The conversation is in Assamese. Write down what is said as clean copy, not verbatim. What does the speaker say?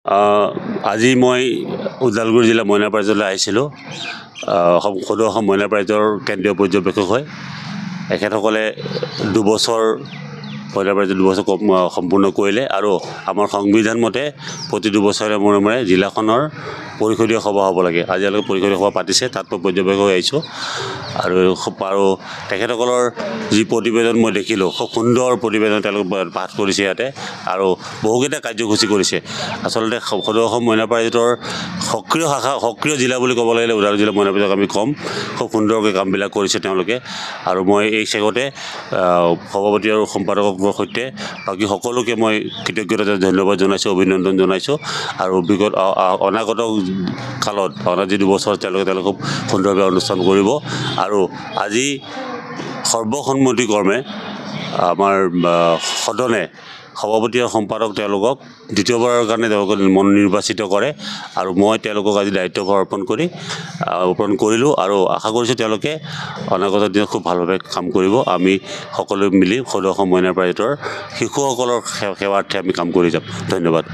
আজি মই ওদালগুৰি জিলা মইনা পাৰিজাতলৈ আহিছিলোঁ। সদৌ অসম মইনা পাৰিজাতৰ কেন্দ্ৰীয় পৰ্যবেক্ষক হয়। এখেতসকলে দুবছৰ মইনা পাৰিজাত দুবছৰ সম্পূৰ্ণ কৰিলে আৰু আমাৰ সংবিধান মতে প্ৰতি দুবছৰে মূৰে মূৰে জিলাখনৰ পৰিষদীয় সভা হ'ব লাগে। আজিলৈকে পৰিষদীয় সভা পাতিছে, তাত মই পৰ্যবেক্ষক হৈ আহিছোঁ আৰু তেখেতসকলৰ যি প্ৰতিবেদন মই দেখিলোঁ, খুব সুন্দৰ প্ৰতিবেদন তেওঁলোকে পাঠ কৰিছে ইয়াতে আৰু বহুকেইটা কাৰ্যসূচী কৰিছে। আচলতে সদৌ অসম মইনা পাৰিজাতৰ সক্ৰিয় জিলা বুলি ক'ব লাগিলে ওদালগুৰি জিলা মইনা পাৰিজাতক আমি ক'ম। খুব সুন্দৰকৈ কামবিলাক কৰিছে তেওঁলোকে আৰু মই এই চেগতে সভাপতি আৰু সম্পাদকৰ সৈতে বাকী সকলোকে মই কৃতজ্ঞতা ধন্যবাদ জনাইছোঁ, অভিনন্দন জনাইছোঁ আৰু অনাগত কালত যি দুবছৰ তেওঁলোকে খুব সুন্দৰভাৱে অনুষ্ঠান কৰিব আৰু আজি সৰ্বসন্মতিক্ৰমে আমাৰ সদনে সভাপতি আৰু সম্পাদক তেওঁলোকক দ্বিতীয়বাৰৰ কাৰণে তেওঁলোকক নিৰ্বাচিত কৰে আৰু মই তেওঁলোকক আজি দায়িত্বভাৰ অৰ্পণ কৰিলোঁ আৰু আশা কৰিছোঁ তেওঁলোকে অনাগত দিনত খুব ভালভাৱে কাম কৰিব। আমি সকলোৱে মিলি সদৌ অসম মইনা পাৰিজাতৰ শিশুসকলৰ সেৱাৰ্থে আমি কাম কৰি যাম। ধন্যবাদ।